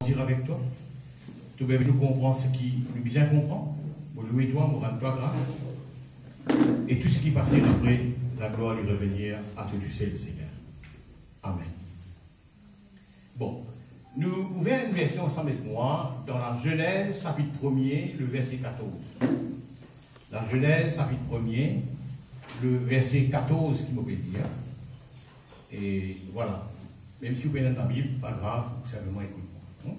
dire avec toi. Tu veux nous comprendre ce qui nous bien comprend. Vous louer toi, vous rendre toi grâce. Et tout ce qui passait après, la gloire lui revenir à tout du ciel, Seigneur. Amen. Bon, nous ouvrons une version ensemble avec moi dans la Genèse, chapitre 1er, le verset 14. La Genèse, chapitre 1er, le verset 14 qui m'obéit. Et voilà. Même si vous prenez dans la Bible, pas grave, vous savez moi, écoute-moi.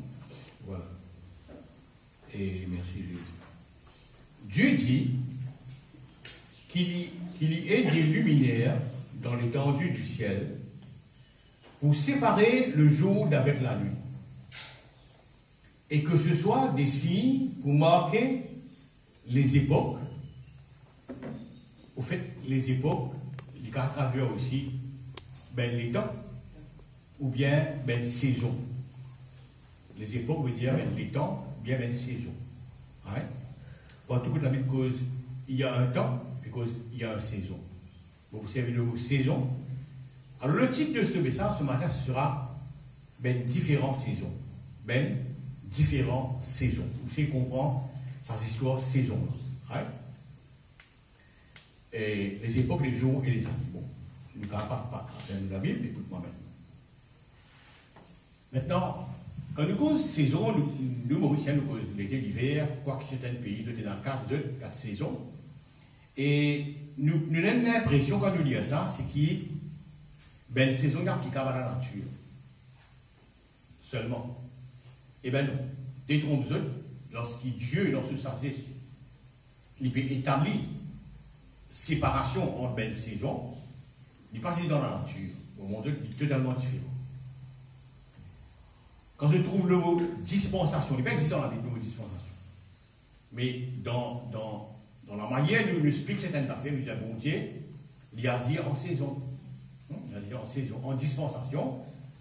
Voilà. Et merci Jésus. Dieu dit qu'il y ait des luminaires dans l'étendue du ciel pour séparer le jour d'avec la nuit. Et que ce soit des signes pour marquer les époques. Au fait, les époques, les cas traduire aussi les temps ou bien saison. Les époques veut dire les temps, bien saison. Right? Partout que la Bible cause, il y a un temps, parce il y a une saison. Vous savez le mot saison. Alors le titre de ce message ce matin ce sera différentes saisons. Différentes saisons. Vous savez comprendre ça histoire saison. Right? Et les époques, les jours et les années. Bon, nous ne parlons pas de la Bible, écoute-moi maintenant, quand nous cause saison, nous Mauriciens, nous cause l'été, l'hiver, quoique certains pays, nous sommes dans 4 saisons. Et nous avons l'impression, quand nous lisons ça, c'est qu'il y a une saison qui est applicable à la nature. Seulement. Eh bien non. Détrompez-vous, lorsqu'il Dieu, dans ce sens, il peut établir séparation entre saisons, il passe dans la nature. Au monde, il est totalement différent. Quand je trouve le mot dispensation, il n'est pas existé dans la Bible, le mot dispensation. Mais dans la manière dont nous explique certaines affaires, nous disons, bon Dieu, il y a en saison. Il y a en saison. En dispensation,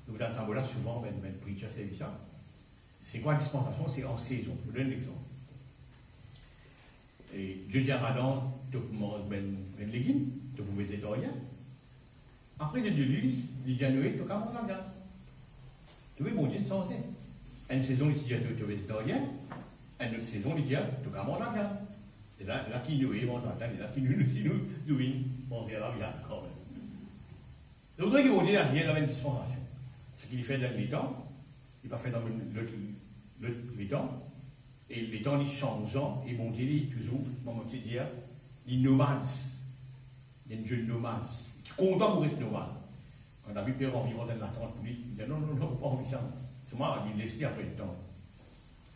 nous avons ça là souvent, preacher service. C'est quoi dispensation? C'est en saison. Je vous donne l'exemple. Et Dieu dit à Adam, tu manges ben légumes, tu pouvais être rien. Après, Dieu lui, il dit à Noé, tu as manger la viande. Tu veux, mon Dieu, sans ça. Une saison, il dit à tu es végétarien. Une autre saison, il dit à tu as manger la viande. Et là, qui nous mange la viande, et là, qui nous manger la viande quand même. Donc, il vont dire, il y a la même dispensation. Ce qu'il fait dans les temps, il va faire dans les temps. Et les temps, ils changent, et mon Dieu, toujours, mon petit dire, les nomades. Il y a une jeune nomade. Qui est content pour rester nomade. Quand la Bible perd environ dans l'attente pour lui, il dit non, pas envie ça. C'est moi, il laisse après le temps.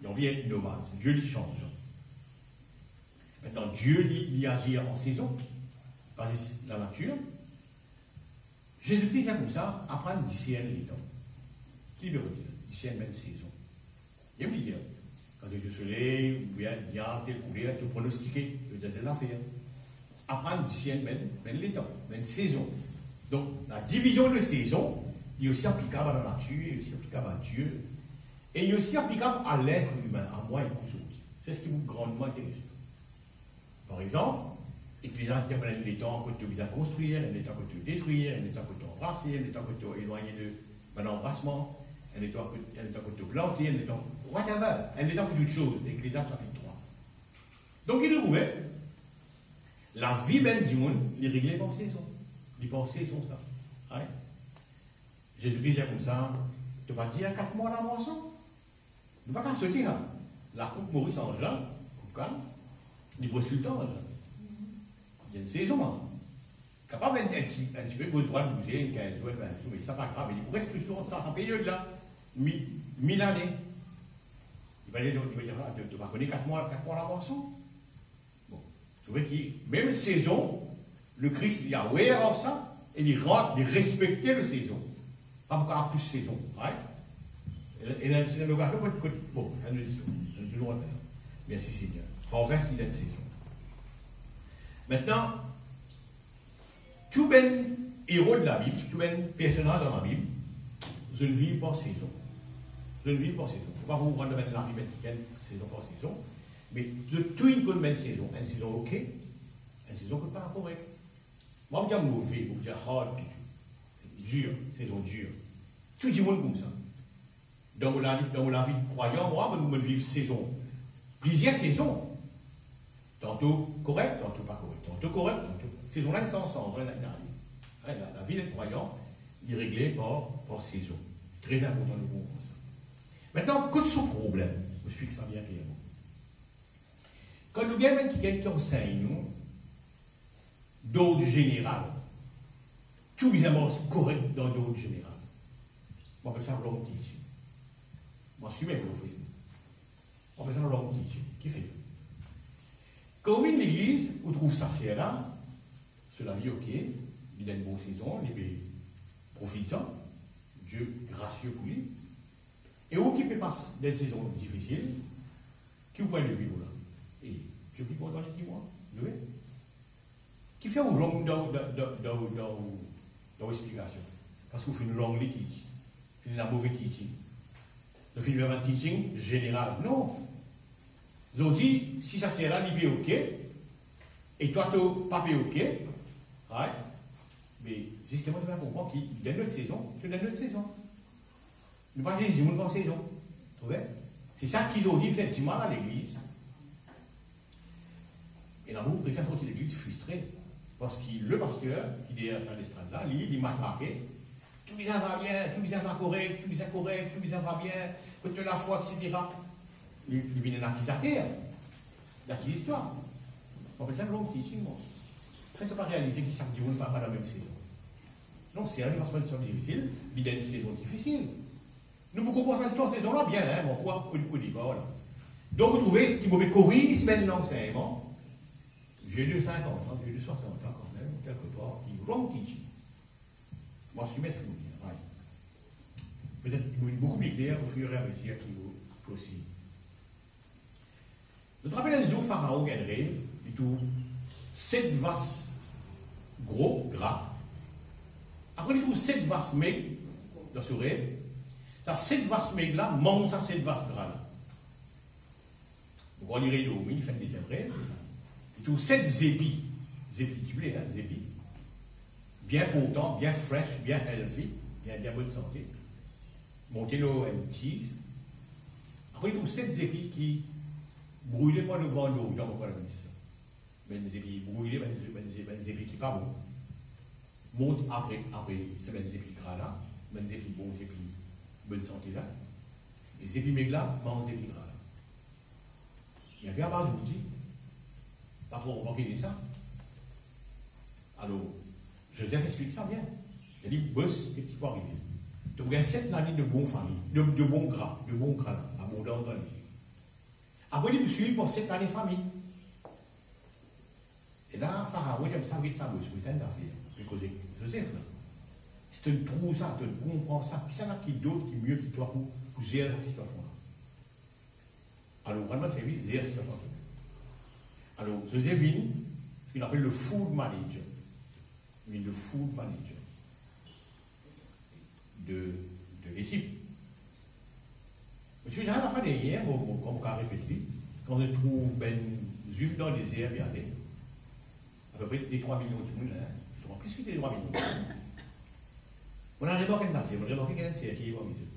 Il a envie d'être nomade. Dieu lui change. Maintenant, Dieu lui agit en saison, basé sur la nature. Jésus-Christ vient comme ça, apprendre à discerner les temps. Qui veut dire discerner une saison. Il veut dire, quand il y a du soleil, ou bien il y a tel couleur, tu pronostiquer, tu veux dire l'affaire. Apprendre à discerner les temps, une saison. Donc, la division de saison, il est aussi applicable à la nature, il est aussi applicable à Dieu, et il est aussi applicable à l'être humain, à moi et aux autres. C'est ce qui vous grandement intéresse. Par exemple, Ecclésiaste dit qu'il y a des temps que tu vises à construire, il y a des temps que tu veux détruire, il y a des temps que tu embrasser, il y a des temps que tu es éloigné de l'embrassement, il y a des temps que tu planter, il y a des temps que whatever, il y a des temps que toutes choses. Ecclésiaste chapitre 3. Donc, il trouvait la vie même du monde, il est réglé par saison. Les pensées sont ça. Ouais. Jésus-Christ dit comme ça, tu vas dire 4 mois la moisson. Tu ne vas pas sortir. La coupe Maurice en Jean, coupe calme, il pose tout le temps. Il y a une saison. Hein. Capable un petit peu, vous droit de bouger, 15 jours, 20 jours, mais ça pas grave. Il pourrait rester sur cette période-là, 1000 années. Il va dire, tu vas connaître 4 mois la moisson. Bon, tu vois que même saison, le Christ, il est aware of ça, et il respectait la saison. Pas beaucoup à plus saison. Right? Et là, c'est le gars, bon, ça nous dit toujours. Merci Seigneur. En reste, il y a une saison. Maintenant, tout ben héros de la Bible, tout ben personnage dans la Bible, je ne vis pas saison. Je ne vis pas saison. Il ne faut pas vous rendre la vie américaine saison par saison, mais de tout une bonne saison. Une saison ok, une saison que pas correcte. Moi, je dis mauvais, je dis hard, dur, saison dure. Tout le monde comme ça. dans la vie de croyant, moi, je vivre saison. Plusieurs saisons. Tantôt correct, tantôt pas correct. Tantôt correct, tantôt. Saison là, sans vrai, la vie des croyants, il est réglé par saison. Très important de comprendre ça. Maintenant, qu'est-ce que ce problème? Je explique ça bien clairement. Quand nous avons quelqu'un qui enseigne nous, d'ordre général, tout les correct dans l'ordre général. On appelle ça long teaching. Moi, je suis même professeur. On appelle ça long teaching. Qui fait? Quand on vient de l'église, on trouve ça c'est là, cela vit ok, il a une bonne saison, il est profitant, Dieu gracieux pour lui. Et où qui peut passer des saisons difficiles, qui vous pouvez le vivre là? Et Dieu peut pas dans les 10 mois, vous voyez? Qui fait une longue dans l'explication. Parce que vous faites une longue liquide, vous faites un mauvais teaching. Vous faites un teaching général. Non. Vous avez dit, si ça c'est là, il est ok, et toi, tu n'as pas fait ok, right? Mais justement, tu vas comprendre qu'il y a une autre saison, tu as une autre saison. Nous passons des jours en saison. Vous voyez? C'est ça qu'ils ont dit effectivement à l'église. Et là, vous, quelqu'un sorti de l'église frustré. Parce que le pasteur, qui est à l'estrade là, il m'a marqué. Tout les va bien, tout les va correct, tout les correct, tout les va bien, que la foi, etc. Il vient d'acquisition. L'histoire. On appelle ça le long teaching. Faites pas réaliser qu'ils savent ne pas dans la même saison. Non, c'est un parce que c'est difficile, il y a une saison difficile. Nous beaucoup pensons à cette saison-là, bien, hein, bon, quoi, au dit pas, voilà. Donc, vous trouvez qu'il me corrige maintenant l'enseignement. Vieux de 50 ans, vieux de 60 ans quand même, quelque part, qui long teaching. Moi, je suis maître de vous dire, peut-être beaucoup plus clair au fur et à mesure qu'il vous possible. Nous te rappelons un jour, Pharaon a un rêve, et tout, 7 vases gros, gras. Après, il trouve 7 vases maigres dans ce rêve. Ces 7 vases maigres là mangent ces 7 vases gras là. Donc, on irait dormir, il fait des rêves. Il trouve 7 épis. Épis, tu voulais, hein, épis. Bien contents, bien fresh, bien healthy, bien bonne santé. Montez-le un cheese. Après, il trouve 7 épis qui brûlent pas devant l'eau. J'en vois pas la même chose. Mais les épis brûlés, les épis qui pas bons. Monte après, c'est les épis gras là, les épis bons, les épis bonne santé là. Les épis maigres là, mangent les épis gras là. Il y a bien à base, je vous dis. Pas trop remarquer ça. Alors, Joseph explique ça bien. Il dit, boss, qu'est-ce qui peut arriver? Donc, il y a 7 années de bonne famille, de bon gras là, abondant dans les yeux. Après, il me suit pour 7 années de famille. Et là, Pharaon, j'aime ça, oui, ça, boss, oui, t'as une affaire. Je vais causer Joseph là. Si tu trouves ça, tu comprends ça, qui ça qui d'autre qui mieux que toi pour gérer la situation là. Alors, vraiment, c'est lui, gérer la situation. Alors, Joseph vient, ce qu'il appelle le food manager. Il est le food manager de l'Égypte. Monsieur, à la fin d'hier, comme on a répété, quand on trouve ben juif dans les airs, regardez, à peu près les 3 millions de monde, hein, plus que les 3 millions. On a remarqué une affaire, on a remarqué qu'il y a un cercle qui est au milieu.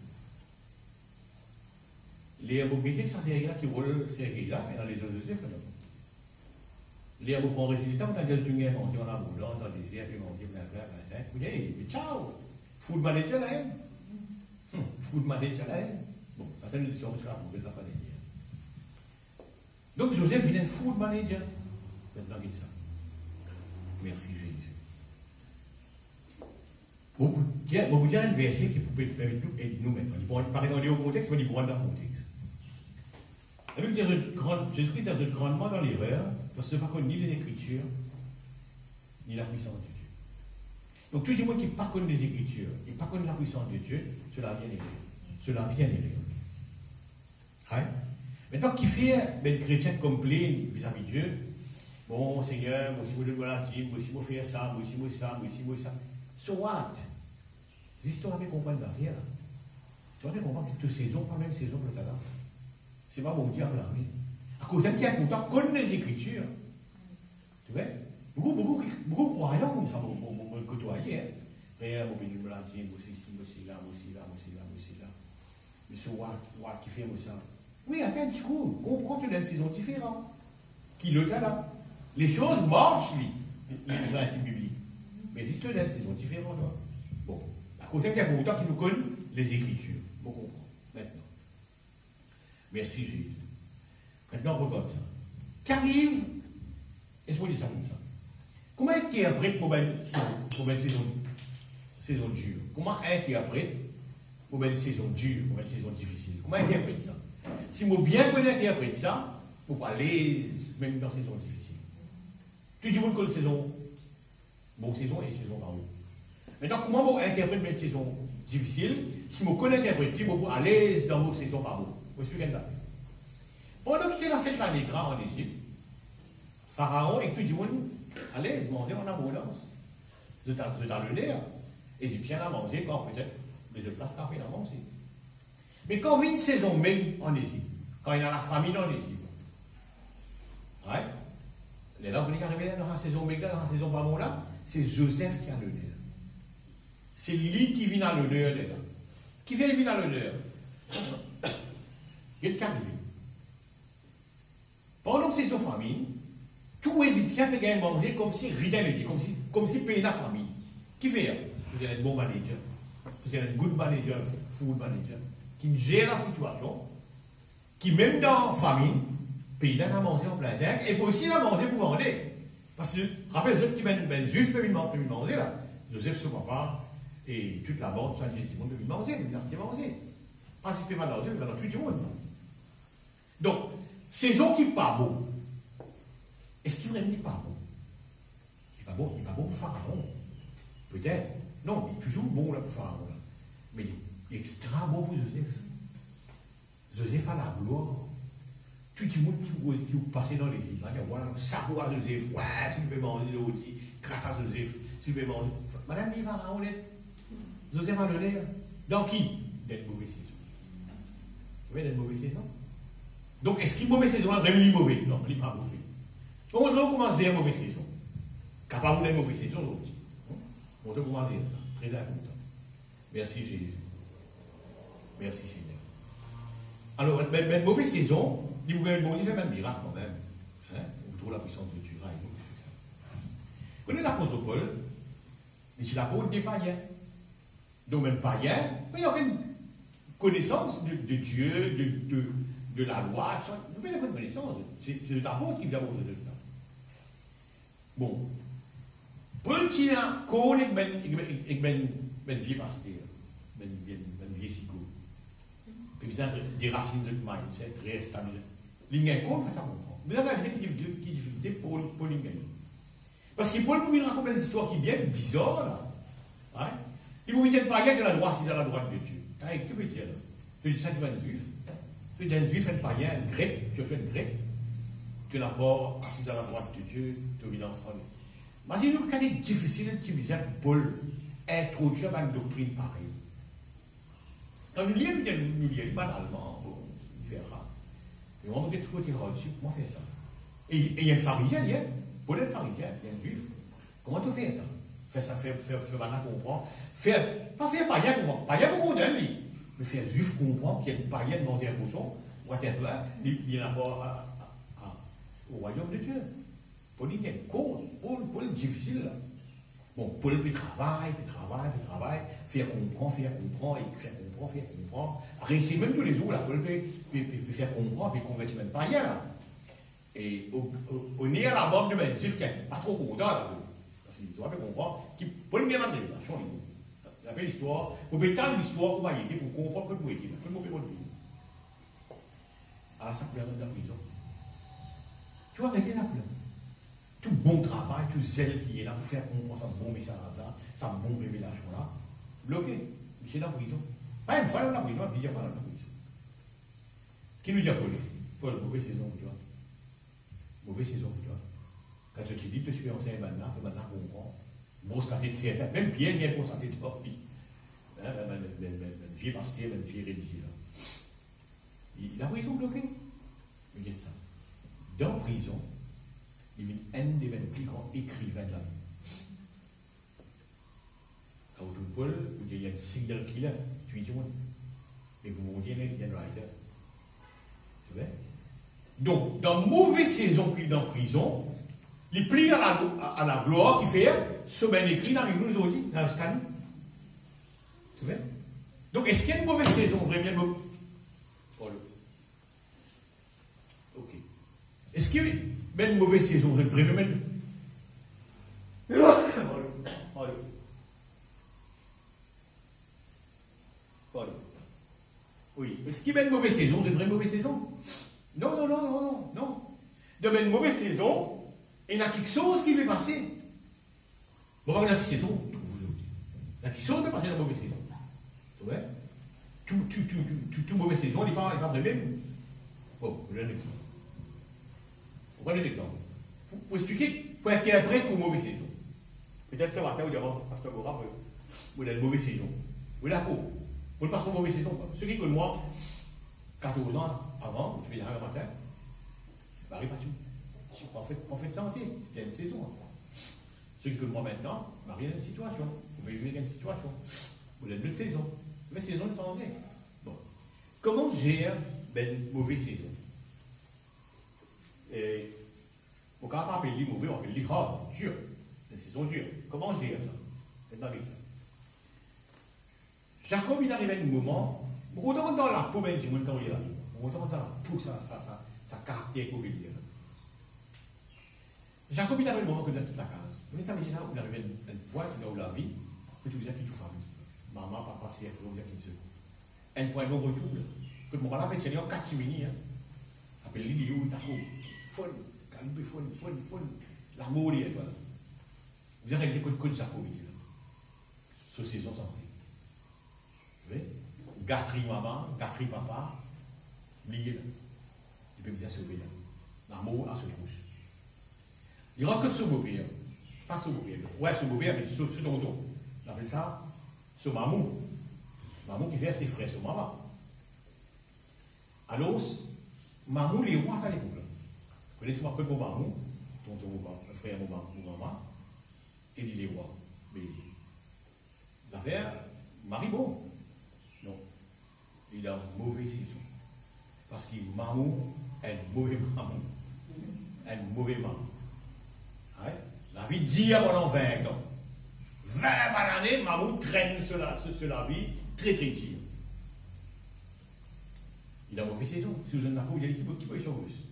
Les mobilités sont ces là qui volent ces là, et dans les autres Joseph, non. Les gens qui ont résultat, on a dit que tu as mangé en abondance, dans les airs, puis mangé plein, vous dites, ciao, food manager là, food manager là. Bon, ça c'est une décision que je vais faire. Donc Joseph vient food manager. Maintenant, il dit ça. Merci Jésus. Vous vous dire un verset qui peut permettre nous maintenant. Il peut parler dans le contexte, mais il peut dans le contexte. Jésus-Christ est grandement dans l'erreur, parce que ce n'est pas connu ni les Écritures, ni la puissance de Dieu. Donc tout le monde qui ne pas connaît les Écritures et pas connaît la puissance de Dieu, cela vient d'errer. Cela vient d'errer. Right? Maintenant, qui fait un chrétien complet vis-à-vis de Dieu, bon Seigneur, moi aussi vous devez la team, moi aussi vous faire ça, moi aussi moi ça, moi aussi moi ça. So what? Les histoires avec comprendre l'affaire. Tu vas comprendre que toutes saisons, pas même saison pour le talent. C'est pas mon Dieu à la vie. À cause d'un qui est content, connaît les Écritures. Tu vois? Beaucoup croyants comme ça, me côtoyer. Frère, mon béni me l'a dit, moi aussi là, moi aussi là, moi aussi là, moi aussi là. Monsieur Ouah, qui fait ça. Oui, attends, du coup, comprends que tu as une saison différente. Qui le cas là. Les choses marchent, lui, les principes bibliques. Mais il y a une saison différente, toi. Bon, à cause qu'il y a pour autant qui nous connaissent les Écritures. Bon, comprend. Maintenant. Merci Jésus. Maintenant, on regarde ça. Qu'arrive, est-ce qu'on dit ça comme ça? Comment interprète pour une saison dure? Comment interprète pour une saison dure, pour une saison difficile? Comment interprète ça? Si vous bien connaissez interprète ça, vous pas à l'aise même dans saison difficile. Tout le monde connaît saison, bonne saison et saison par où. Maintenant, comment vous interprétez une saison difficile? Si vous connaissez interpréter, vous à l'aise dans vos saisons par où. Vous expliquez ça? Pendant qu'il est dans cette année grande en Égypte, Pharaon et tout le monde à l'aise, manger en abondance. Vous êtes dans le nerf. Les Égyptiens à manger quand peut-être les autres places café à manger. Mais quand on vit une saison même en Égypte, quand il y a la famine en Égypte, ouais, les gens qui arrivent dans la saison même, dans la saison pas bon là, c'est Joseph qui a l'honneur. C'est lui qui vient à l'honneur là. Qui fait venir à l'honneur? Il est arrivé. Pendant la saison famine, tous les Égyptiens peuvent manger comme si rien n'était, comme si pays la famille. Qui fait? Vous êtes un bon manager, vous êtes un good manager, food manager, qui gère la situation, qui même dans la famine, pays là a mangé en plein temps, et aussi a mangé pour vendre. Parce que, rappelez-vous qui ben juste peut manger là. Joseph, son papa, et toute la bande, ça dit, tout le monde peut manger, mais ce qu'il manger. Pas si tu peux manger, mais dans tout le monde. Donc, saison qui n'est pas beau. Est-ce qu'il vraiment n'est pas bon? Il n'est pas bon pour Pharaon. Peut-être. Non, il est toujours bon là pour Pharaon. Là. Mais il est extra bon pour Joseph. Joseph a la gloire. Tout le monde qui passe dans les îles, ça pour Joseph, ouais, si tu peux manger l'autre, grâce à Joseph, si tu peux manger. Madame dit Pharaon, Joseph a l'honneur. Dans qui? D'être mauvaise saison. Vous voyez, d'être mauvaise saison? Donc, est-ce qu'il est mauvaise saison? Vraiment, il est mauvais. Non, il n'est pas mauvais. On montre comment c'est une mauvaise saison. Capable d'une mauvaise saison, l'autre. On montre comment c'est ça. Très important. Merci Jésus. Merci Seigneur. Alors, une mauvaise saison, il vous fait un miracle quand même. Hein? Vous trouvez la puissance de Dieu. Vous connaissez l'apôtre Paul, mais c'est l'apôtre des païens. Donc, même païen, il n'y a aucune connaissance de Dieu, de la loi. Vous n'avez pas de connaissance. C'est l'apôtre qui vous a montré de ça. Bon. Paul qui a connu une vie pasteur, une vie sigo. Puis ça, des racines de mindset, très stable. L'ingénieur fait ça comprendre. Vous avez dit qu'il y a des difficultés pour l'ingénieur. Parce que Paul vous raconter une histoire qui est bien bizarre là. Ouais? Il vous dit pas qu'il y a la droite, c'est à la droite de Dieu. Qu'est-ce que tu veux dire là? Tu dis ça, tu es un juif. Tu es un juif, un païen, un grec, tu es un grec. Tu n'as pas assis à la droite de Dieu, tu es l'enfant. Mais c'est une cas difficile, tu disais Paul introduire une doctrine pareille. Quand nous lisons banalement, bon, il fait ça. Et on va trouver qu'il reçu, comment faire ça? Et il y a un pharisien, Paul est un pharisien, il y a un juif. Comment tu fais ça? Fais ça, fais maintenant comprendre. Pas faire païen comprendre, païen comprendre, lui. Mais faire juif comprendre qu'il y a une païen de manger un poisson, whatever, il n'y en a pas au royaume de Dieu. Paul il est contre, Paul est difficile là. Bon, Paul peut travailler, faire comprendre, faire comprendre. Après, c'est même tous les jours là, Paul peut faire comprendre, peut convertir même païen là. Et on est à la bande de mes juifs qui n'est pas trop content là. Parce qu'il doit comprendre qu'il Paul vient d'entrer là, change. Vous avez l'histoire, vous pouvez étendre l'histoire pour m'aider, pour comprendre que vous êtes là. Tout le monde peut votre vie. Alors ça peut aller dans la prison. Tu vas arrêter la pleure. Tout bon travail, tout zèle qui est là pour faire comprendre ça bon message là, ça bon révélation là, bloqué. C'est dans la prison. Pas une fois dans la prison, plusieurs fois dans la prison. Qui nous dit à Paul? Paul, mauvaise saison pour toi. Mauvaise saison pour toi. Quand tu dis que tu es ancien maintenant, tu maintenant comprends. Bon, ça fait certain. Même Pierre vient constater de leur vie. Une vieille pasteur, une vieille religieux là. Il a prison bloquée. Il dit ça. Dans la prison, il y a un des plus grands écrivains de la vie. Quand Paul, il y a un single killer, tu es du monde. Et vous me dites, il y a un writer. Tu vois? Donc, dans la mauvaise saison qu'il est en prison, il plie à la gloire qui fait ce bien écrit dans les nous aujourd'hui, dans le scan. Tu vois? Donc, est-ce qu'il y a une mauvaise saison vraiment? Ok. Est-ce qu'il y a une mauvaise saison vraiment? Oui. Est-ce qu'il y a une mauvaise saison, de vraie mauvaise saison? Non, non, non, non, non, non. De une mauvaise saison, il y a quelque chose qui va passer. Bon, il y a une saison, il y a quelque chose qui va passer dans la mauvaise saison. Tu vois? Toute mauvaise saison, il n'est pas vrai même. Bon, je donne un exemple. On va donner un exemple. Pour expliquer, pour être prêt pour une mauvaise saison. Peut-être ça va faire, parce que vous avez une mauvaise saison. Vous êtes d'accord? Vous ne passez pas une mauvaise saison. Ceux qui connaissent moi, 14 ans avant, je vais dire un matin, je vais pas en fait santé, c'était une saison. Ceux qui connaissent moi maintenant, il y a une situation. Vous pouvez vivre une situation. Vous avez une saison. Une saison de santé. Bon. Comment gère une mauvaise saison? Et on ne peut pas appeler mauvais, on appelle hard, dur. Une saison dure. Comment gère ça? C'est avec ça. Jacob, il arrive à un moment, autant dans la peau, même du monde, il est là. Autant dans la peau, ça caractère pour lui dire. Jacob, il arrive à un moment que dans toute la case. Mais ça veut dire qu'il arrive à un point dans la vie, que tu disais qu'il tout famille. Maman, papa, c'est frère, vous dire qu'il se. Un point de retour. Que mon papa fait en 4 minutes. Après, il dit, Jacob, fun, calme, fun. L'amour, il est fun. Vous avez dit que Jacob, il dit là. Sur saison santé. Gâterie maman, gâterie papa, lié là. Il peut me dire sauver là. L'amour à ce trousse. Il rencontre ce beau-père. Pas ce beau-père. Ouais, ce beau-père, mais ce tonton. On appelle ça ce mamou. Mamou qui fait ses frères, ce maman. Alors, mamou, les rois, ça les couple. Connaissez-moi un peu mon mamou, tonton, mon frère, mon maman, et il est roi. Mais l'affaire, Marie bon. Non. Il a une mauvaise saison. Parce qu'il mamou, un mauvais mamou. Un mauvais mamou. Ouais. La vie dit pendant 20 ans. 20 années, mamou traîne sur la vie très très tire. Il a une mauvaise saison. Si vous êtes d'accord, il y a une petite position russe.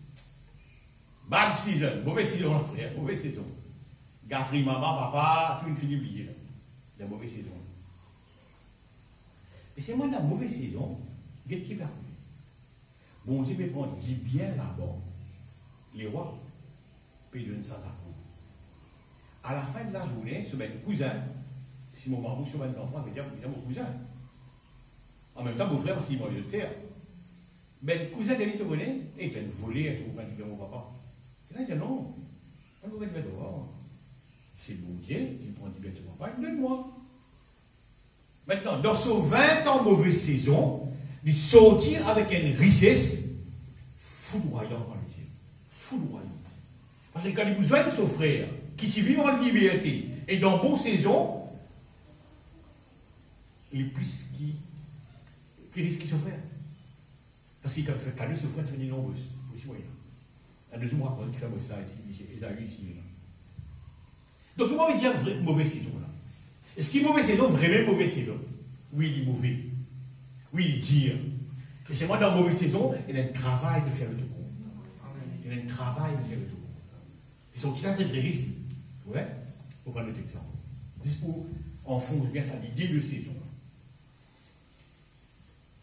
Bad season, mauvaise saison, frère, mauvaise saison. Gâterie, maman, papa, tout une fini oublié. Il a une mauvaise saison. Et c'est moi dans la mauvaise saison, qu'est-ce qui va arriver? Bon Dieu me dit bien là-bas, les rois, puis ils donnent ça à vous. À la fin de la journée, ce ben cousin, si mon maman, sur mes enfants, il y a mon cousin. En même temps, mon frère, parce qu'il m'a eu le terre. Ben, cousin de l'île bonnet, et il a volé à tout le monde, mon papa. Et là, il dit non, on va mettre dehors. C'est bon Dieu qui prend du bien de papa, il donne moi. Maintenant, dans ce 20 ans mauvaise saison, il sortir avec une richesse foudroyante par le Dieu. Foudroyante. Parce que quand il a besoin de son frère, qui vit en liberté et dans bonne saison, il est plus risqué son frère. Parce qu'il fait cadeau, son frère, c'est venu nombreux. Aussi moyen. Un deuxième raconte qui fait ça ici, Esaü ici. Donc, comment on va dire mauvaise saison là? Est-ce qu'il est mauvais saison, vraiment mauvais saison? Oui, il est mauvais. Oui, il dit. Et c'est moi dans la mauvaise saison, il y a un travail de faire le tout. Il y a un travail de faire le tout. Ils sont très très ici. Ouais? Pour prendre notre exemple. Dispo, enfonce bien ça, l'idée de saison.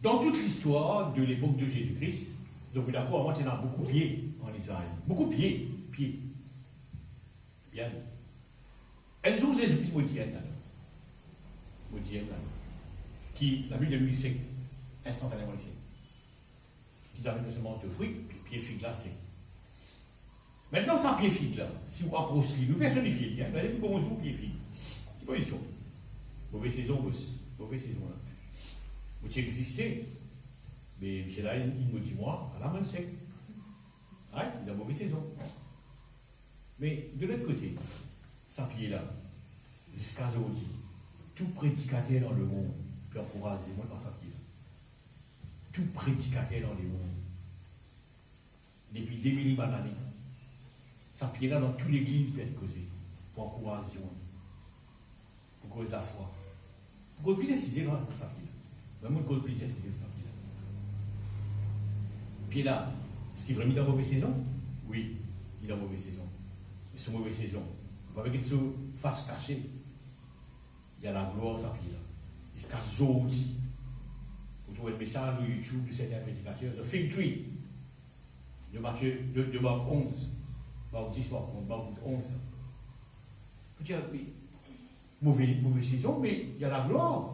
Dans toute l'histoire de l'époque de Jésus-Christ, donc d'abord, moi, il y en a beaucoup de pieds en Israël. Beaucoup de pieds. Bien. Elles ont des outils modernes, qui, la Bible de sec, instantanément les sec. Ils avaient seulement de fruits, puis pied figue là, sec. Maintenant, sans pied figue là, si vous approchez, nous personnifiez, vous allez vous bonjour, pied figue. C'est position. Mauvaise saison, mauvaise saison là. Vous existez, mais là, il me dit, moi, à la main sec. Ouais, il a une mauvaise saison. Mais de l'autre côté, sans pied là, jusqu'à aujourd'hui, tout prédicateur dans le monde peut encourager moi par sa pied là. tout prédicateur dans les mondes. Depuis 2000 d'années. Ça pied là dans toute l'église peut être causé. Pour encourager, pour cause de la foi. Pour cause de décider, là, ça pied. Même pour cause de décider, ça pied là. Puis là, est-ce qu'il est vraiment dans la mauvaise saison? Oui, il est dans la mauvaise saison. Mais c'est une mauvaise saison. Vous voyez qu'il se face cachée. Il y a la gloire, ça pied là. Il se cache aujourd'hui. Vous trouvez le message sur YouTube de certains prédicateurs. The Fig Tree. De Matthieu, de Marc 11. Marc 10, Marc 11. Vous dites, mais, mauvaise saison, mais il y a la gloire.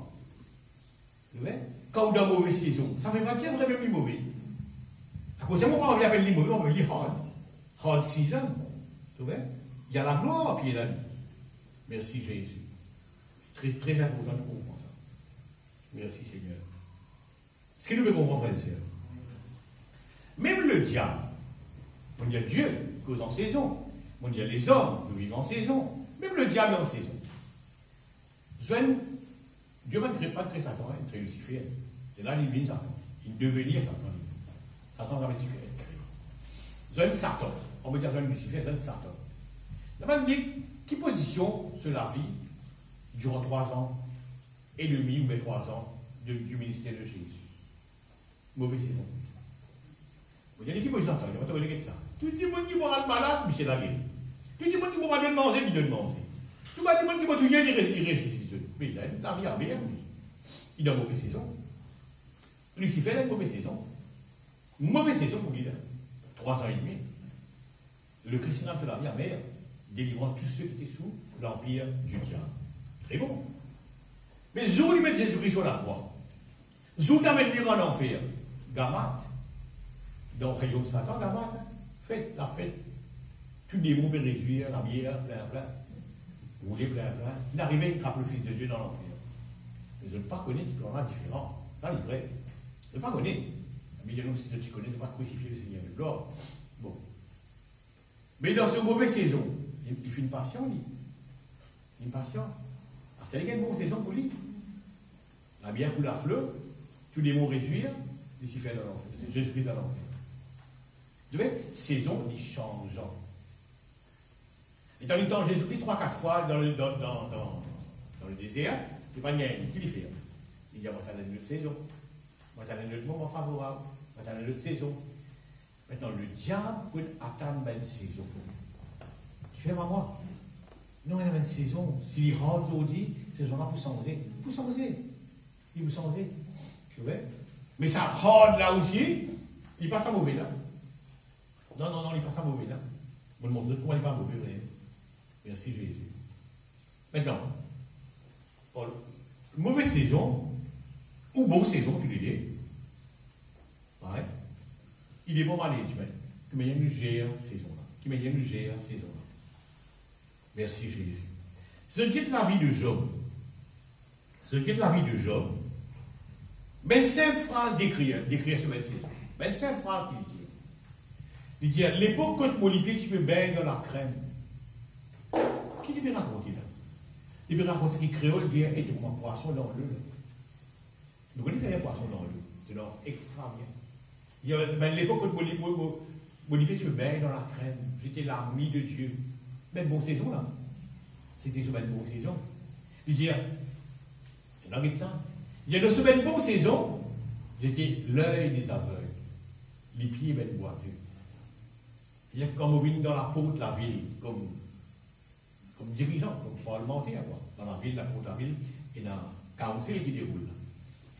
Vous voyez? Quand on a mauvaise saison, ça ne veut pas dire vraiment plus mauvais. À cause de moi, on appelle les mauvais, on veut dire hard. Hard season. Vous voyez? Il y a la gloire, puis il y a la vie. Merci Jésus. Très, très important de comprendre ça. Merci Seigneur. Ce que nous devons comprendre, frères et sœurs. Même le diable, on dit Dieu cause en saison. On dit les hommes, nous vivons en saison. Même le diable est en saison. Dieu ne pas créer Satan, il crée Lucifer. Et là, il vient Satan. Il devenir Satan. Satan, ça veut dire être créé. Satan. On veut dire Lucifer, Satan. On va dire, quelle position sur la vie durant 3 ans et demi ou 3 ans du ministère de Jésus? Mauvaise saison. Vous avez dit qui position? On va te ça. Tout le monde qui va être malade, mais c'est la guerre. Tout le monde qui va pas manger, il donne manger. Tout le monde qui va tout gagner, il ressuscite. Mais il a une vie à bien, il a une mauvaise saison. Lucifer a une mauvaise saison. Mauvaise saison pour lui, 3 ans et demi. Le christianisme fait la vie à mer, délivrant tous ceux qui étaient sous l'empire du diable. Très bon. Mais Zou lui met Jésus-Christ sur la croix. Zou t'amène lui en enfer. Gamat. Dans le rayon de Satan, Gamat. Faites la fête. Tous les démons peuvent réduire la bière, plein. Rouler plein. Il arrivait, il trappe le Fils de Dieu dans l'enfer. Mais je ne pas connais qu'il en a différent. Ça, il est vrai. Je ne pas connais. Mais il y a si tu connais, ne pas crucifier le Seigneur de gloire. Bon. Mais dans ce mauvais saison, il fait une passion, lui. Une passion. Parce qu'il y a une bonne saison pour lui. La bière coule à fleuve, tous les démons réduire, et s'y fait dans l'enfer. C'est Jésus-Christ dans l'enfer. Vous voyez, saison, il change. Et dans le temps, Jésus-Christ, 3-4 fois dans le désert, il n'y a pas rien, qui lui fait. Il dit, on va t'aller une autre saison. On va t'aller un autre moment favorable. On va t'aller une autre saison. Maintenant, le diable peut attendre une saison. Qui fait maman? Non, il y a une saison. S'il rentre aujourd'hui, ces gens-là pour changer. Pour changer. Il vous changer. Tu vois? Mais ça rentre là aussi, il passe à mauvais là. Non, il passe à mauvais là. Je vous montre comment il n'est pas mauvais. Merci Jésus. Maintenant, mauvaise saison, ou bonne saison, tu l'idée. Ouais. Il est bon management. Qui m'a nous gère saison là. Qui m'a nous gère saison là. Merci Jésus. Ce qui est la vie de Job. Mais 5 phrases d'écrire sur cette saison. Mais 5 phrases qu'il dit. Il dit, à l'époque, quand mon lipier, tu peux baigner dans la crème. Qui lui raconter là? Il peut raconter qu'il créole, il dit, et tu vois un poisson dans l'eau. Vous connaissez un poisson dans l'eau? C'est dans extra bien. Il dit, à l'époque, quand mon lipier, tu peux baigner dans la crème. J'étais l'ami de Dieu. Même bonne saison là. C'était sur une bonne saison. Il dit, c'est dans ça. Il y a une semaine bonne saison, j'étais l'œil des aveugles, les pieds ben boiteux. Il y a comme on vient dans la peau de la ville, comme dirigeant, comme parlementaire, quoi. Dans la ville, la peau de la ville, et dans le council qui déroule.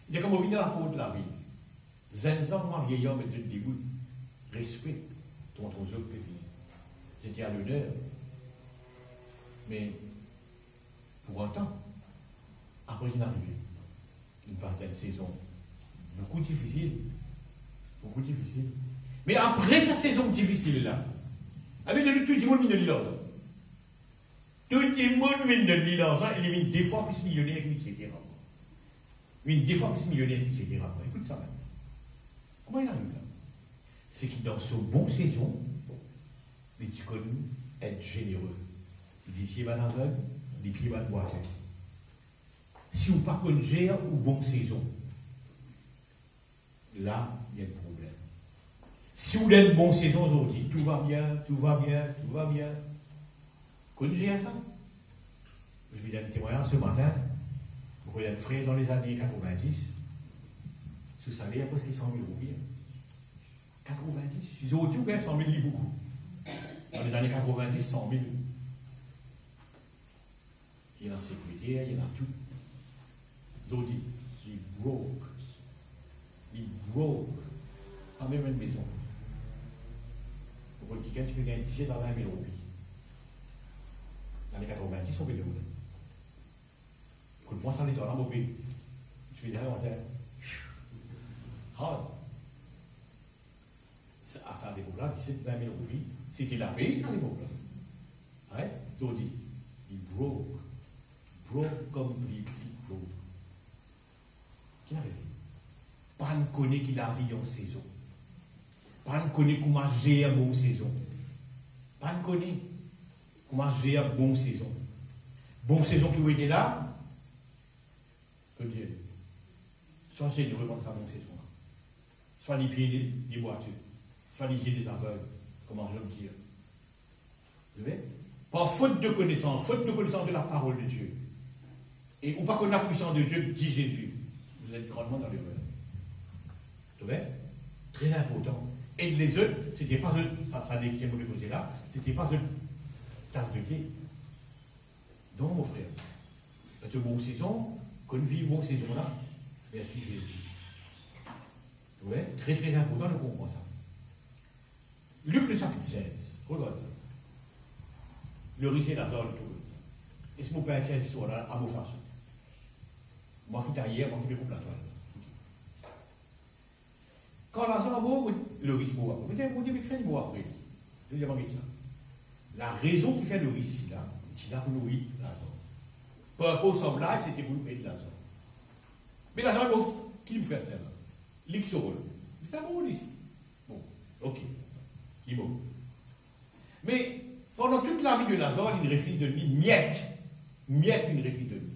Il y a comme on vient dans la peau de la ville. Zenzan, moi, vieil homme, et te dégoûte. Respect, ton autres peut venir. J'étais à l'honneur. Mais, pour un temps, après il est arrivé, une partie de saison beaucoup difficile. Mais après sa saison difficile-là, avec tout le monde vient de l'argent. Tout le monde vient de l'argent, il est 2 fois plus millionnaire qu'il était avant. Il est 2 fois plus millionnaire qu'il était avant. Écoute ça maintenant. Comment il arrive là? C'est qu'il dans ce bon saison, les petits connus être généreux. Les pieds mal aveugles, les pieds mal boiteux. Si vous ne pas connaissez ou bonne saison, là, il y a un problème. Si vous êtes une bonne saison, vous dites tout va bien, tout va bien, tout va bien. Connaissez ça? Je vous donne un témoignage ce matin. Vous voyez un frère dans les années 90, sous salaire presque 100 000 roupies. 90, ils ont dit 100 000 livres beaucoup. Dans les années 90, 100 000. Il y a la sécurité, il y a tout. Ils ont dit, il broke. Il broke. Pas même une maison. Pour quelqu'un, tu peux gagner 17 à 20 000 roupies. Dans les 90, on peut le rouler. Quand moi, ça n'est pas là, mon pays. Je vais dire, on est hard. À ça, l'époque là, 17 à 20 000 roupies. C'était la paye, ça, l'époque là. Ouais, ils ont dit, il broke. Broke completely broke. Qui n'avait dit? Pas ne connaît qu'il a vie en saison. Pas ne connaît comment gérer une bonne saison. Pas ne connaît comment gérer une bonne saison. Bonne saison qui était là, que Dieu. Soit c'est de reprendre sa bonne saison. Soit les pieds des boiteux. Soit les pieds des aveugles. Comment je me dire. Vous voyez? Par faute de connaissance de la parole de Dieu. Et ou pas qu'on a la puissance de Dieu, dit Jésus. Vous êtes grandement dans l'erreur. Vous voyez? Très important. Et les autres, c'était pas eux, ça n'est qui me posé là, c'était pas eux tasse de thé. Donc, mon frère, c'est une bonne saison, qu'on vit une bonne saison là, merci Jésus. Vous voyez? Très très important de comprendre ça. Luc le chapitre 16, regarde ça. Le riche et Lazare, le tout comme ça. Et ce mon père tient l'histoire là à mon façon. Moi qui t'ai hier, moi qui me coupe la toile. Quand Lazare est mort, le riche mort après. Mais vous dites, mais fait il mort après. Je vais dire ça. La raison qui fait le riche là, c'est là pour nourrir Lazare. Par rapport au semblable, c'était pour aider Lazare. Mais Lazare, qui nous fait ça là? Lui qui se rôle. C'est un bon ici. Bon, ok. Il est mort. Mais pendant toute la vie de Lazare, il ne refile de lui miette. Miette, il ne refile de lui.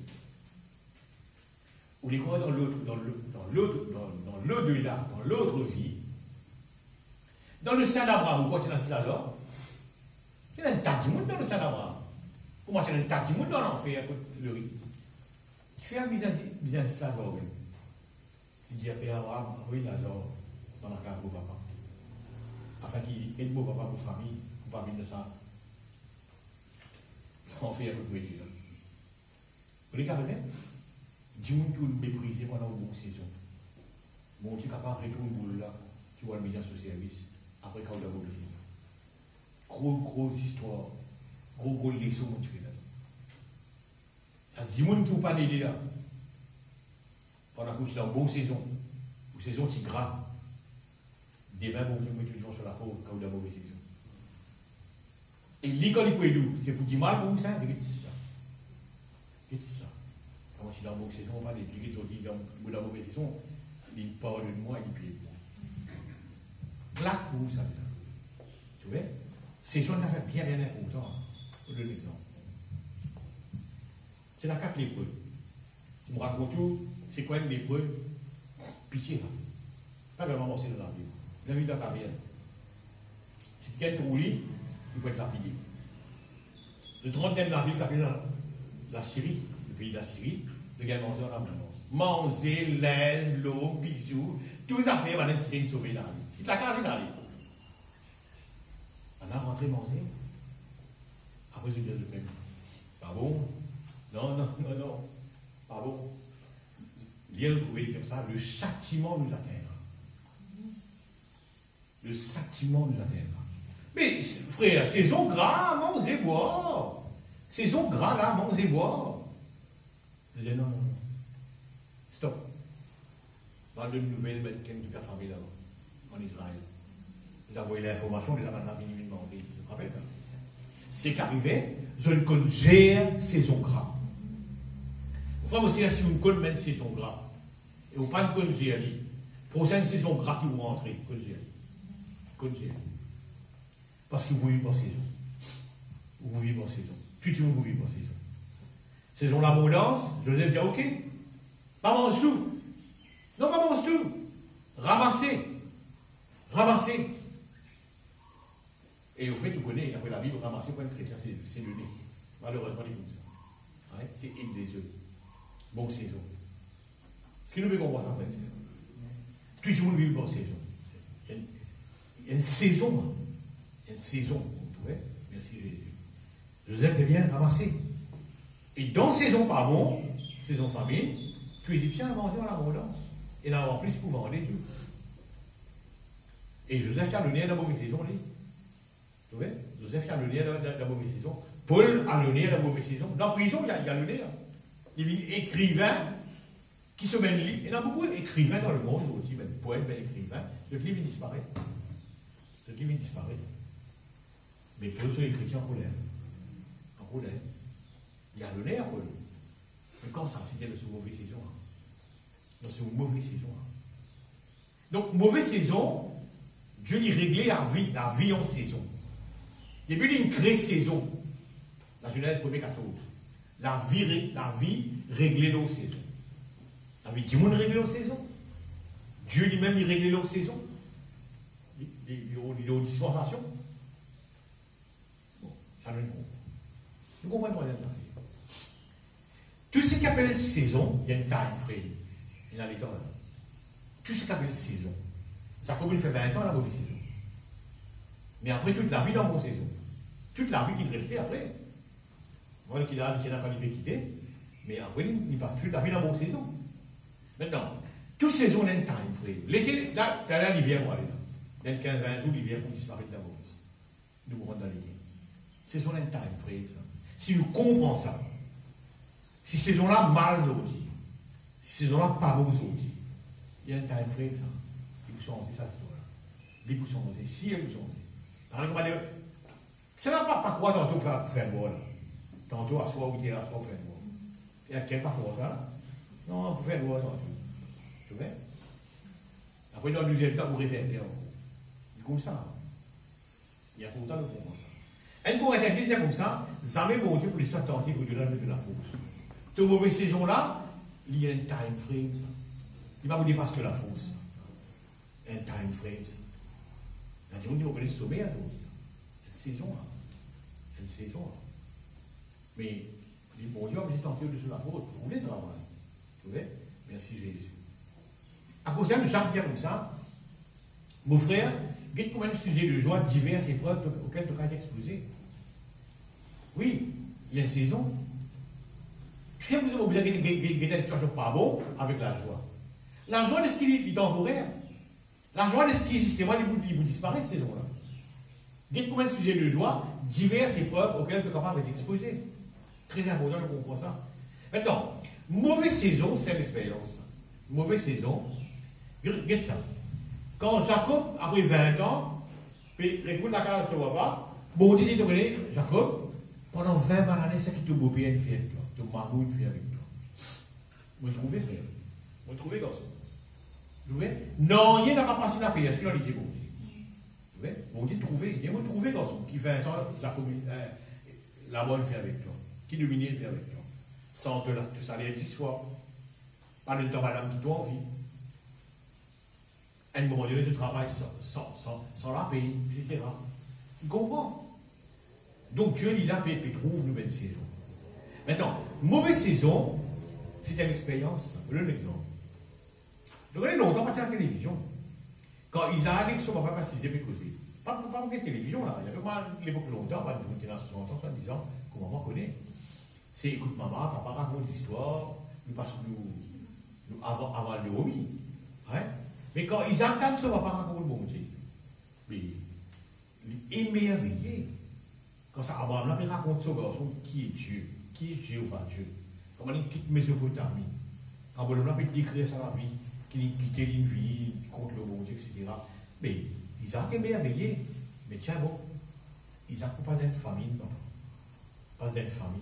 On les croit dans l'au-delà, dans l'autre vie. Dans le sein d'Abraham, vous croyez que Lazare? Il y a un tas de monde dans le sein d'Abraham. Comment il y a un tas de monde dans l'enfer, le riz? Qui fait un business Lazare, oui. Il dit à Père Abraham, oui, Lazare, dans la case de papa. Afin qu'il aide mon papa pour famille, pour pas venir de ça. On fait un peu de là. Vous regardez, dis-moi que vous méprisez pendant une bonne saison. Bon, tu es capable de retourner boule là, tu vois le business au service, après quand on a mauvaise saison. Grosse histoire, gros leçon, tu fais là. Ça se dit, dis-moi que vous pas l'aider là. Pendant que tu es en bonne saison, une saison qui gras. Demain, bon, vous mettez sur la peau quand vous avez mauvaise saison. Et l'école, il peut être c'est pour dire mal pour vous, ça, c'est ça. C'est ça. Quand je suis dans la bonne saison, on va les dire, dans la mauvaise saison, il parle de moi, il paye pour moi. Claque pour vous, ça. Tu vois? C'est une affaire bien important. Pour donner l'exemple. C'est la carte lépreux. Si je me raconte tout, c'est quoi une lépreux? Pitié, là. Pas vraiment morcer dans la vie. La vie dans la carrière. Si quelqu'un roule, il peut être lapidé. Le 30e de la ville s'appelle la Syrie, le pays de la Syrie, le gars manger en abondance. Manger, l'aise, l'eau, bisous, toutes les affaires, madame qui viennent sauver la vie. C'est la case dans la vie. On a rentré manger. Après, je dis de même. Pas bon? Non. Pas bon. Bien le trouver comme ça, le châtiment nous atteindra. Le châtiment nous atteindra. Mais, frère, saison gras, mangez boire. Saison gras là, mangez boire. Je dis non. Stop. Dans une nouvelle américaine de la famille là, en Israël. Vous avez l'information, les amants de minuit de manger. Je me rappelle ça. C'est qu'arrivé, je ne connais jamais saison gras. Enfin, aussi, si vous ne connaissez pas saison gras, et vous ne connaissez pas, prochaine saison gras qui vous rentrez, connaissez. Parce que vous vivez en saison. Vous vivez en saison. Tout le monde vous vit en saison. Saison l'abondance, je vous ai dit, ok. Pas mange tout. Non, pas mange tout. Ramasser. Ramasser. Et au fait, vous connaissez, après la Bible, ramasser pour un chrétien, c'est le nez. Malheureusement, c'est comme ça. Ouais, c'est une des œufs. Bon saison. Ce qui nous fait comprendre ça, frère. Tout le monde vit bonne saison. Il y a une saison. Il y a une saison. Vous trouvez? Merci Jésus. Joseph est bien ramassé. Et dans saison pas bon, saison famine, tous les Égyptiens vendaient en abondance. Et en plus, ils pouvaient vendre tout. Et Joseph a le nez dans la mauvaise saison. Vous voyez? Joseph a le nez dans la mauvaise saison. Paul a le nez dans la mauvaise saison. Dans la prison, il y a le nez. Il y a écrivain qui se mène libre. Il y en a beaucoup d'écrivains dans le monde aussi, même poètes, même écrivains. Le livre disparaît. Le livre disparaît. Mais Paul, c'est les chrétiens en colère. En colère. Il y a le nez à Paul. Mais quand ça, c'était dans une mauvaise saison. Dans une mauvaise saison. Donc, mauvaise saison, Dieu lui réglait la vie en saison. Et puis, il crée saison. La Genèse 1er 14. La vie réglée dans saison. La vie du monde réglée en saison. Dieu lui-même, il réglait dans saison. Il y a une dispensation. Bon, ça nous comprend. Nous comprenons troisième affaire. Tout ce qui appelle saison, il y a une time frame. Il y a les temps. Tout ce qui appelle saison. Ça commence fait 20 ans la mauvaise saison. Mais après toute la vie dans la bonne saison. Toute la vie qu'il restait après. Moi, qui n'a pas dû quitter, mais après, il passe toute la vie dans la bonne saison. Maintenant, toute saison a une time frame. L'été, là, tu as là l'hiver pour aller là. Dans 15-20 jours, l'hiver pour disparaître de la mauvaise. Nous rentrons dans l'été. Saison a une time frame, ça. Si nous comprenons ça, si saison-là mal aujourd'hui, si saison-là pas bon aujourd'hui, il y a un time frame, ça. Ils vous sont ça, cette histoire-là. Ils vous sont si ils vous sont par exemple, ça n'a pas quoi tantôt pour faire boire, là. Tantôt à soi ou à soi pour faire boire. Il y a quelqu'un pour ça. Non, pour faire boire tantôt. Tu vois? Après, dans le deuxième temps, vous référez. Comme ça. Il y a pourtant le comprendre ça. Un Corinthien qui dit comme ça, jamais monté pour l'histoire tantôt au-delà de la fosse. Cette mauvaise saison-là, il y a un time frame, ça. Il va vous dépasser que la fosse. Un time frame, ça. La dit, on connaît le sommet à nous. Une saison, là. Une saison, là. Mais, les bons dieux, j'ai tenté au-dessus de la faute. Vous voulez travailler. Vous voyez? Merci Jésus. À cause de Jacques dit comme ça, mon frère, regarde comment un sujet de joie diverses épreuves auxquelles tu as été exposé. Oui, il y a une saison. Si vous avez une situation pas bon avec la joie. La joie, est-ce qu'il est temporaire? La joie, est-ce qu'il existe? Il vous disparaît cette saison-là. Regarde comment un sujet de joie diverses épreuves auxquelles tu es capable d'être exposé. Très important de comprendre ça. Maintenant, mauvaise saison, c'est une expérience. Mauvaise saison, regarde ça. Quand Jacob, après 20 ans, puis récolte la case de son papa, bon Dieu dit, Jacob, pendant 20 années, c'est qui te beau bien fait avec toi. Te marou une fille avec toi. Vous trouvez, frère? Vous trouvez, garçon? Vous trouvez? Non, il n'y a pas passé la paix, sinon il est bon Dieu. Vous voyez? Bon Dieu, trouvez. Il y a trouvé, garçon, qui 20 ans, la bonne fait avec toi. Qui domine le fait avec toi. Sans te salaire 10 fois. Pas de temps, madame, qui t'a envie. À un moment donné, tu travailles sans la paix, etc. Tu comprends? Donc Dieu, il a paix, puis trouve une nouvelle saison. Maintenant, mauvaise saison, c'est une expérience. Je vous donne un exemple. Je connais longtemps, pas de la télévision. Quand Isaac et son papa passisait mes causés. Pas pour la télévision, là. Il y avait pas l'époque longtemps, pas de 60 ans, 70 ans, comment on connaît. C'est écoute maman, papa raconte l'histoire, nous avant le homi. Hein? Mais quand ils entendent son papa raconte le bon Dieu, mais il est émerveillé. Quand ça, Abraham il raconte son garçon, qui est Dieu? Qui est Jéhovah Dieu? Comment il quitte Mésopotamie? Abraham il décrit ça la vie, qu'il a quitté une vie contre le bon Dieu, etc. Mais Isaac est émerveillé. Mais tiens bon, Isaac n'a pas d'une famine, papa. Pas d'une famine.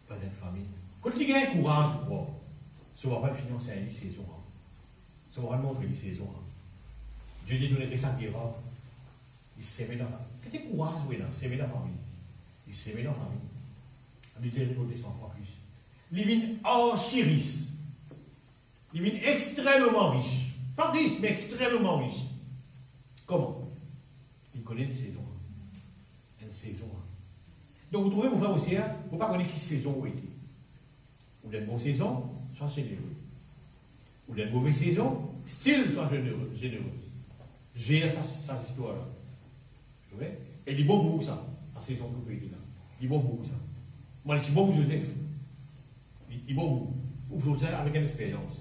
Pas d'une famine. Quand il a un courage, ça va pas le financer à une saison. Ça va le montrer une saison. Dieu dit donner sa guerre. Il s'aimait dans la famille. Quel courage, oui, là, s'aimer dans la famille. Il s'aimait dans la famille. Il était retourné 100 fois plus. Il vient en Syrie. Il est extrêmement riche. Pas riche, mais extrêmement riche. Comment? Il connaît une saison. Une saison. Donc vous trouvez, mon frère aussi, vous ne pas connaître qui saison où été. Ou d'une bonne saison, soit généreux. Ou d'une mauvaise saison, style soit généreux. Gère sa histoire-là. Vous voyez? Et il est bon pour ça, la saison que vous pouvez dire là. Il est bon pour ça. Moi, je suis bon pour Joseph. Il est bon pour vous avec une expérience.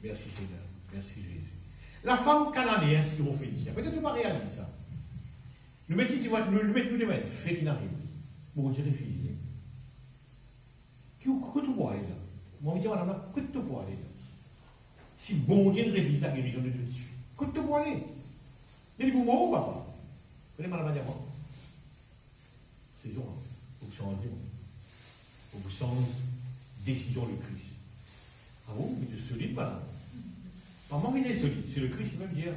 Merci Seigneur. Merci Jésus. La femme cananéenne, si on fait dire, peut-être que vous n'avez pas réalisé ça. Nous mettons des mains, fait qu'il arrive. Bon Dieu, refusé. Que tu peux aller là? Moi, je dis, madame, que tu peux aller là? Si bon Dieu refuse la guérison de Dieu, que tu peux aller? Il dit, pour moi, papa. Vous connaissez madame Diamant? C'est ça, vous changez. Vous changez décision de Christ. Ah bon, mais tu es solide, madame. Maman, il est solide. C'est le Christ, il va me dire.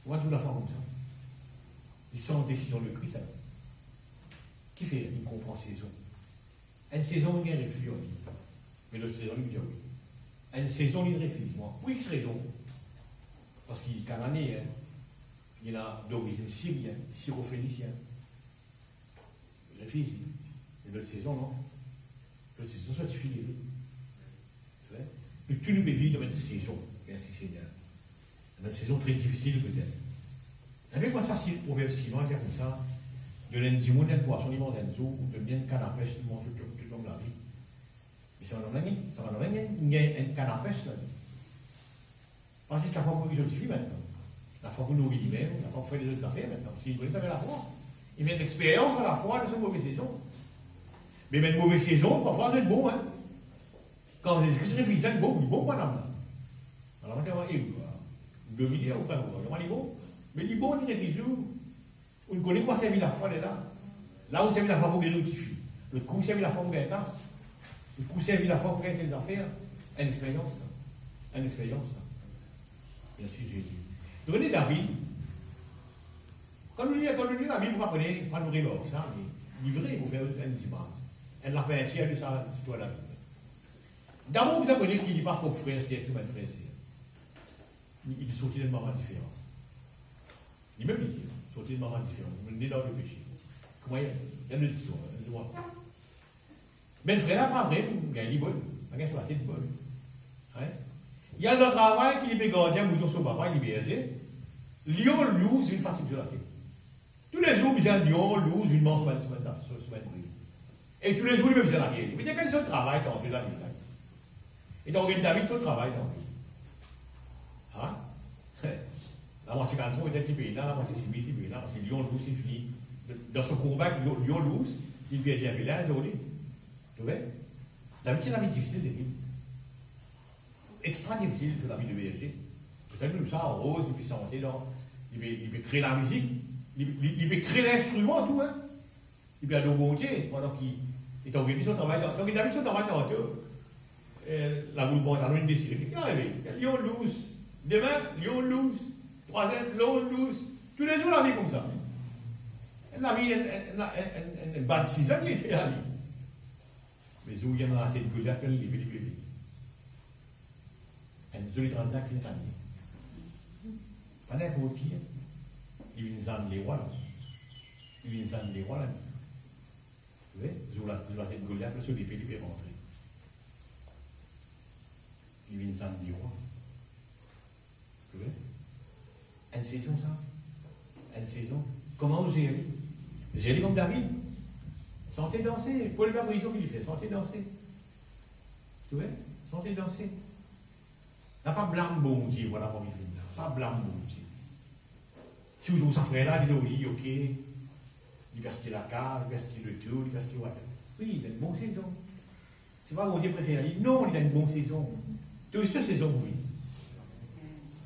On va tout la faire comme ça. Il sent décision de Christ. Alors. Qui fait une comprend saison? Une saison, il y a un refus. Mais l'autre saison, il me dit oui. Une saison, il refuse. Moi, pour X raison. Parce qu'il est cananéen. Il y a d'origine syrienne, syrophénicien. Il refuse. Et l'autre saison, non. L'autre saison, ça, tu finis. Mais tu ne peux vivre dans une saison. Merci Seigneur. Dans une saison très difficile, peut-être. Avec moi, ça, c'est le proverbe suivant, il y a comme ça. De l'endimon, d'un poisson, il mange un zoo, ou de bien canne à pêche, il mange tout le long de la vie. Mais ça va dans l'année. Ça va dans l'année, il y a une canne à pêche là. Parce que c'est la fois qu'on justifie maintenant. La fois qu'on nourrit lui-même, la fois qu'on fait des autres affaires maintenant. Parce qu'il connaît ça avec la foi. Il met une expérience à la fois de cette mauvaise saison. Mais même une mauvaise saison, parfois, c'est bon, hein. Quand Jésus-Christ réfléchit, c'est bon, il est bon, madame. Alors, on va dire, vous devinez, vous frère, on va dire bon. Mais il est bon, il réfléchit. On ne connaît pas servir la foi, elle est là. Là où servir la foi pour gagner notifier. Le coup servir la foi pour gagner tasse. Le coup servir la foi pour gagner des affaires. Une expérience. Une expérience. Merci Jésus. Donnez David. Quand nous lisons la Bible, vous ne pas nous réloguer ça, mais livré pour faire une image. Elle l'a fait de sa histoire là. D'abord, vous apprenez qu'il n'est pas pour frère, c'est tout mon frère. Il est sorti d'un moment différent. Il même dit, sorti d'un moment différent. Il est dans le péché. Comment il y a ça? Il y a une histoire, une loi. Mais le frère n'a pas vrai, il a une bonne. Il a sur la tête bonne. Il y a le travail qu'il est gardien, mouton sur papa, il est berger. Lion louse une fatigue sur la tête. Tous les jours, il y a un lion louse une manche sur ma brille. Et tous les jours, il me faisait la guerre. Mais il y a quel seul travail dans la vie. Et donc, David, son travail dans lui. Hein? La moitié canton peut-être qu'il paye là, la moitié civil, il paye là, parce que Lyon Lousse, il finit. Dans ce combat, Lyon Lousse, il perd un village, tu vois? David, c'est la vie difficile de vivre. Extra difficile de la vie de berger. Peut-être que ça, en rose, et puis ça monter dans. Il peut créer la musique, il peut créer l'instrument, tout, hein? Il peut aller au bontier, pendant qu'il est organisé son travail. Donc, David, son travail dans la boule pantalon décide. Qu'est-ce qui est arrivé? Lyon loose. Demain, Lyon loose. Troisième, Lyon loose. Tous les jours, la vie comme ça. La vie, elle bat 6 ans, il était la vie. Mais où il y a dans la tête de Goliath, elle est libérée. Elle nous a les 35 finit année. Pas n'importe qui. Il vient de les rois là. Il vient de les rois là. Vous voyez? Sur la tête de Goliath, le seul épée, il peut rentrer. Il vient de dire roi. Vous voyez? Une saison, ça? Une saison. Comment vous gérez? Gérez comme David. Sentez danser. Paul Gabriel qui lui fait. Sentez danser. Tu vois? Sentez danser. N'a pas blâme bon Dieu. Voilà comment il fait. Pas blâme bon Dieu. Si vous trouvez ça frère là, il dit oui, ok. Il verse la case, il verse le tout, il verse le water. Oui, il a une bonne saison. C'est pas mon Dieu préféré. Non, il a une bonne saison. Tu as cette saison pour vivre.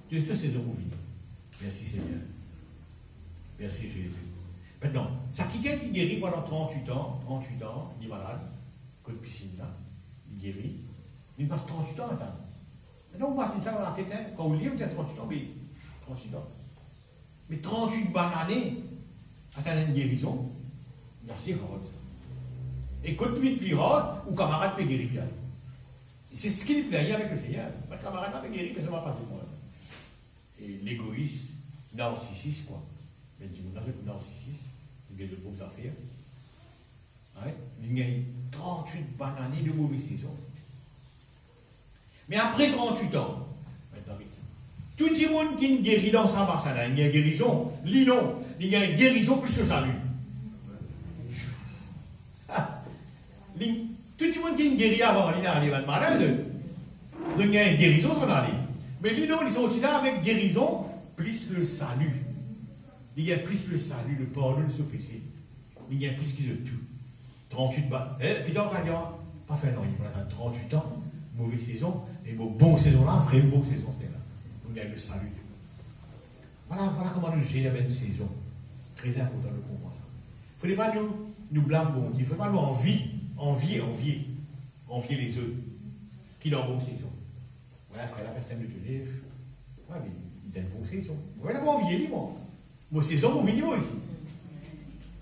Tu as cette saison pour vivre. Merci Seigneur. Merci Jésus. Maintenant, ça qui guérit pendant 38 ans, il est malade, côte piscine là, il guérit, il passe 38 ans à attendre. Maintenant, on passe ça dans la tête, hein. Quand vous lisez, vous dites 38 ans, mais 38 ans. Mais 38 bonnes années, attendre une guérison, merci Rod. Et côte plus rod, ou camarade peut guérir bien. C'est ce qui plaît avec le Seigneur. Ma camarade m'a guéri, mais ça m'a passé moi. Et l'égoïsme, narcissiste, quoi. Mais tu me dis, narcissiste, il y a de beaux affaires. Ouais. Il y a 38 bananes de mauvaise saison. Mais après 38 ans, tout le monde qui est guéri dans sa barre, il y a une guérison. Lui non, il y a une guérison plus que salut. Tout le monde qui est guéri avant, il a des malades. Il y a une guérison dans la vie. Mais lui non, ils sont aussi là avec guérison plus le salut. Il y a plus le salut, le pardon de ce péché. Il y a plus que de tout. 38 balles. Puis donc, on va pas fait non, il a 38 ans, mauvaise saison, et bonne saison là, vraie bonne saison, c'est là. On gagne le salut. Voilà comment nous gérons une saison. Très important de comprendre ça. Il ne faut pas nous blâmer, il ne faut pas nous envier les autres qui ont une bonne saison. Voilà, frère, la personne de Genève, ouais, mais il a une bonne saison. Voilà, pas envier, dis-moi. Mon saison, vous venez ici.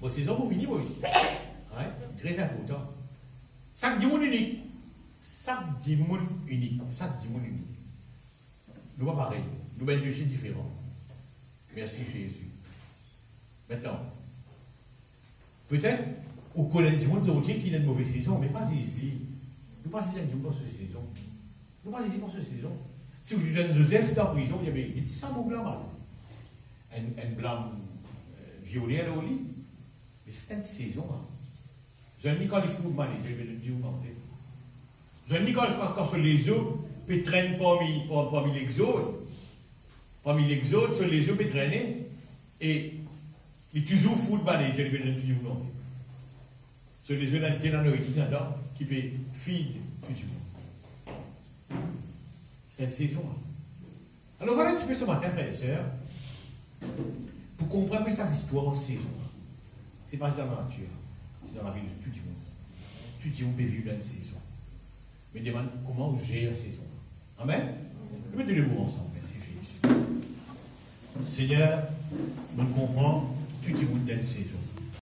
Mon saison, vous venez ici. Ouais, très important. Chaque dimanche unique. Chaque dimanche unique. Chaque dimanche unique. Nous pas pareil. Nous avons deux choses différents. Merci Jésus. Maintenant, peut-être, au collège du monde, vous avez qu'il a une mauvaise saison, mais pas ici. Nous pas ici dans cette saison. Nous pas ici dans cette saison. Si vous jugez Joseph dans la prison, il y avait 100 blancs mal. Un blanc violet à lit. Mais c'est une saison. Je ne dis quand il faut mal, je vais le dire où penser. Je ne dis quand les œufs peuvent traîner parmi l'exode. Parmi l'exode, sur les œufs peuvent traîner. Et il est toujours fou de balai, je vais le dire où penser. Sur les œufs là qui peut feed tout le monde. C'est une saison. Alors voilà un petit peu ce matin, frères et sœurs, pour comprendre cette histoire en saison. Ce n'est pas dans la nature, c'est dans la vie de tout le monde. Tout le monde peut vivre dans une saison. Mais demande comment on gère la saison. Amen. Mettez les mots ensemble. Merci Jésus. Seigneur, nous comprenons que tout le monde dans une saison.